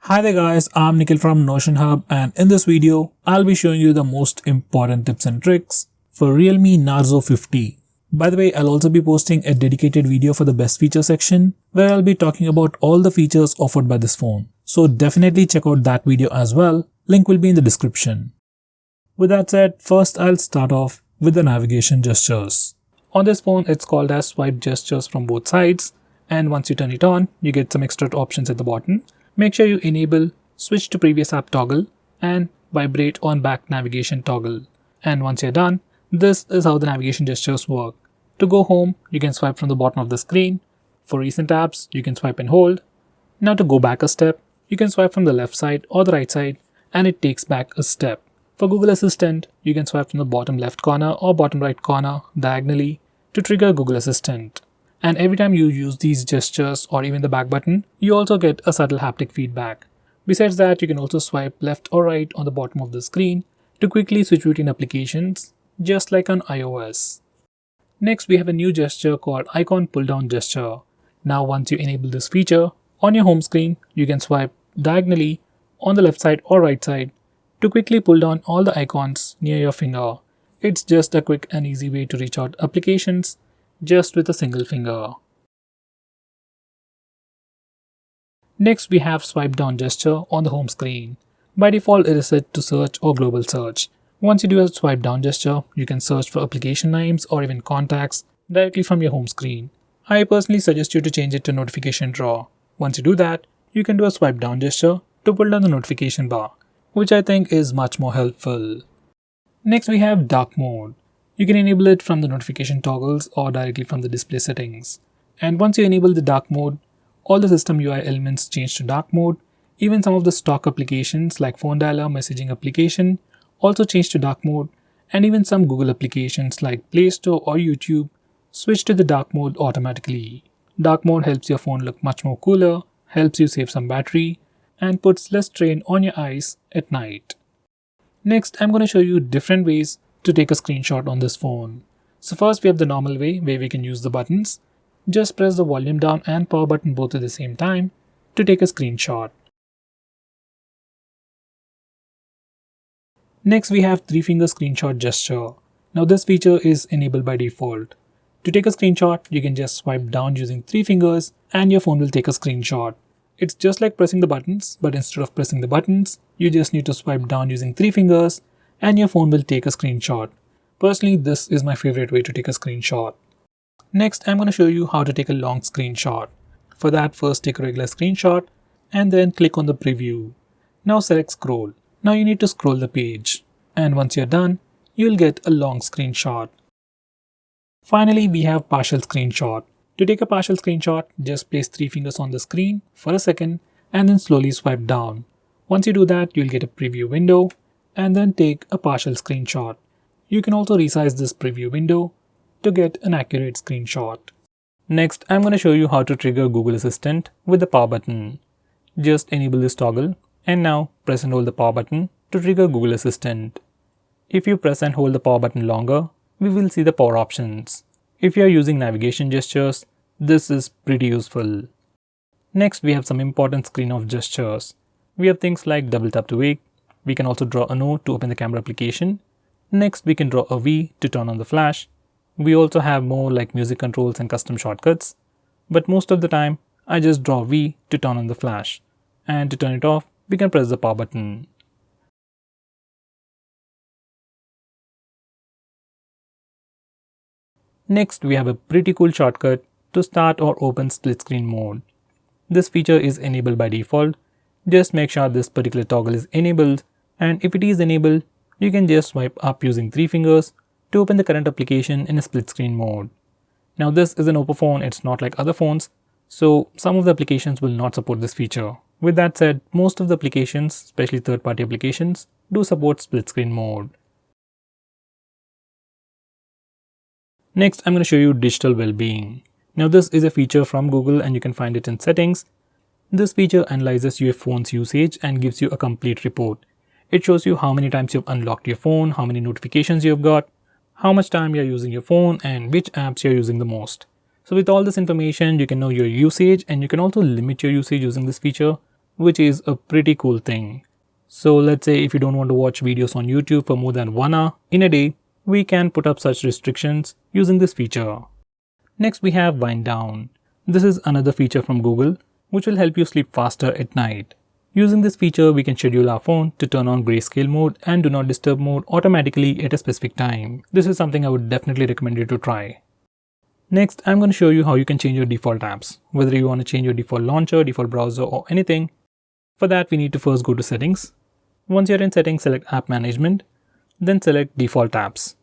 Hi there guys, I'm Nikhil from Notion Hub, and in this video, I'll be showing you the most important tips and tricks for Realme Narzo 50. By the way, I'll also be posting a dedicated video for the best feature section where I'll be talking about all the features offered by this phone. So definitely check out that video as well, link will be in the description. With that said, first I'll start off with the navigation gestures. On this phone, it's called as swipe gestures from both sides, and once you turn it on, you get some extra options at the bottom. Make sure you enable switch to previous app toggle and vibrate on back navigation toggle. And once you're done, this is how the navigation gestures work. To go home, you can swipe from the bottom of the screen. For recent apps, you can swipe and hold. Now to go back a step, you can swipe from the left side or the right side and it takes back a step. For Google Assistant, you can swipe from the bottom left corner or bottom right corner diagonally to trigger Google Assistant. And every time you use these gestures or even the back button, you also get a subtle haptic feedback. Besides that, you can also swipe left or right on the bottom of the screen to quickly switch between applications, just like on iOS. Next, we have a new gesture called icon pull down gesture. Now once you enable this feature, on your home screen, you can swipe diagonally on the left side or right side to quickly pull down all the icons near your finger. It's just a quick and easy way to reach out applications just with a single finger. Next, we have swipe down gesture on the home screen. By default, it is set to search or global search. Once you do a swipe down gesture, you can search for application names or even contacts directly from your home screen. I personally suggest you to change it to notification drawer. Once you do that, you can do a swipe down gesture to pull down the notification bar, which I think is much more helpful. Next, we have dark mode. You can enable it from the notification toggles or directly from the display settings. And once you enable the dark mode, all the system UI elements change to dark mode. Even some of the stock applications like phone dialer, messaging application also change to dark mode, and even some Google applications like Play Store or YouTube switch to the dark mode automatically. Dark mode helps your phone look much more cooler, helps you save some battery, and puts less strain on your eyes at night. Next, I'm going to show you different ways to take a screenshot on this phone. So first we have the normal way where we can use the buttons. Just press the volume down and power button both at the same time to take a screenshot. Next we have 3-finger screenshot gesture. Now this feature is enabled by default. To take a screenshot, you can just swipe down using 3 fingers and your phone will take a screenshot. It's just like pressing the buttons, but instead of pressing the buttons, you just need to swipe down using 3 fingers and your phone will take a screenshot. Personally, this is my favorite way to take a screenshot. Next, I'm going to show you how to take a long screenshot. For that, first take a regular screenshot and then click on the preview. Now select scroll. Now you need to scroll the page. And once you're done, you'll get a long screenshot. Finally, we have partial screenshot. To take a partial screenshot, just place 3 fingers on the screen for a second and then slowly swipe down. Once you do that, you'll get a preview window and then take a partial screenshot. You can also resize this preview window to get an accurate screenshot. Next, I'm going to show you how to trigger Google Assistant with the power button. Just enable this toggle and now press and hold the power button to trigger Google Assistant. If you press and hold the power button longer, we will see the power options. If you are using navigation gestures, this is pretty useful. Next, we have some important screen off gestures. We have things like double tap to wake. We can also draw a note to open the camera application. Next, we can draw a V to turn on the flash. We also have more like music controls and custom shortcuts. But most of the time, I just draw V to turn on the flash. And to turn it off, we can press the power button. Next, we have a pretty cool shortcut to start or open split screen mode. This feature is enabled by default. Just make sure this particular toggle is enabled, and if it is enabled, you can just swipe up using 3 fingers to open the current application in a split screen mode. Now this is an Oppo phone, it's not like other phones, so some of the applications will not support this feature. With that said, most of the applications, especially third-party applications, do support split screen mode. Next, I'm going to show you digital well-being. Now this is a feature from Google and you can find it in settings. This feature analyzes your phone's usage and gives you a complete report. It shows you how many times you've unlocked your phone, how many notifications you've got, how much time you're using your phone, and which apps you're using the most. So with all this information, you can know your usage and you can also limit your usage using this feature which is a pretty cool thing. So let's say if you don't want to watch videos on YouTube for more than 1 hour in a day, we can put up such restrictions using this feature. Next we have wind down. This is another feature from Google which will help you sleep faster at night. Using this feature, we can schedule our phone to turn on grayscale mode and do not disturb mode automatically at a specific time. This is something I would definitely recommend you to try. Next, I'm going to show you how you can change your default apps, whether you want to change your default launcher, default browser or anything. For that, we need to first go to settings. Once you're in settings, select app management, then select default apps.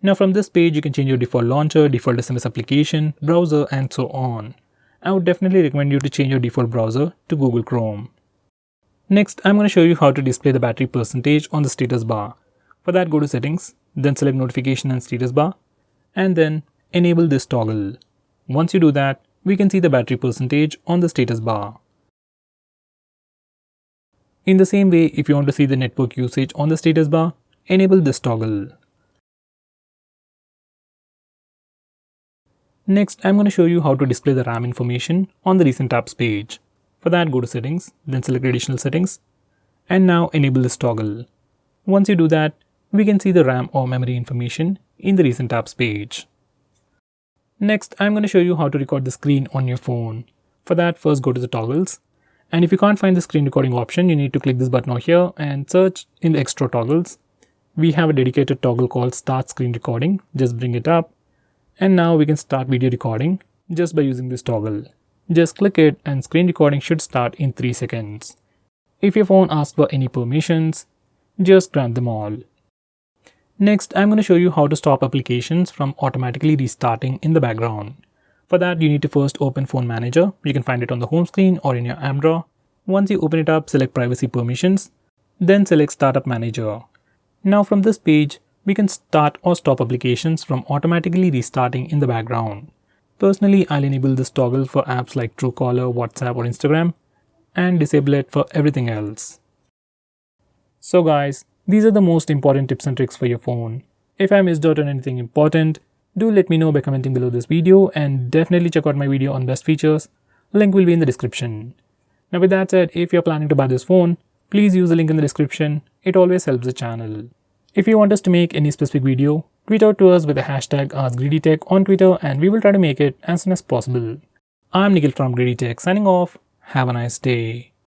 Now from this page, you can change your default launcher, default SMS application, browser and so on. I would definitely recommend you to change your default browser to Google Chrome. Next, I'm going to show you how to display the battery percentage on the status bar. For that, go to settings, then select notification and status bar, and then enable this toggle. Once you do that, we can see the battery percentage on the status bar. In the same way, if you want to see the network usage on the status bar, enable this toggle. Next, I'm going to show you how to display the RAM information on the recent apps page. For that, go to settings, then select additional settings, and now enable this toggle. Once you do that, we can see the RAM or memory information in the recent apps page. Next, I'm going to show you how to record the screen on your phone. For that, first go to the toggles, and if you can't find the screen recording option, you need to click this button over here and search in the extra toggles. We have a dedicated toggle called Start Screen Recording. Just bring it up, and now we can start video recording just by using this toggle. Just click it and screen recording should start in 3 seconds. If your phone asks for any permissions, just grant them all. Next, I'm going to show you how to stop applications from automatically restarting in the background. For that, you need to first open Phone Manager. You can find it on the home screen or in your app drawer. Once you open it up, select Privacy Permissions, then select Startup Manager. Now from this page, we can start or stop applications from automatically restarting in the background. Personally, I'll enable this toggle for apps like Truecaller, WhatsApp or Instagram and disable it for everything else. So guys, these are the most important tips and tricks for your phone. If I missed out on anything important, do let me know by commenting below this video and definitely check out my video on best features. Link will be in the description. Now with that said, if you're planning to buy this phone, please use the link in the description. It always helps the channel. If you want us to make any specific video, tweet out to us with the hashtag AskGreedyTech on Twitter and we will try to make it as soon as possible. I'm Nikhil from GreedyTech signing off. Have a nice day.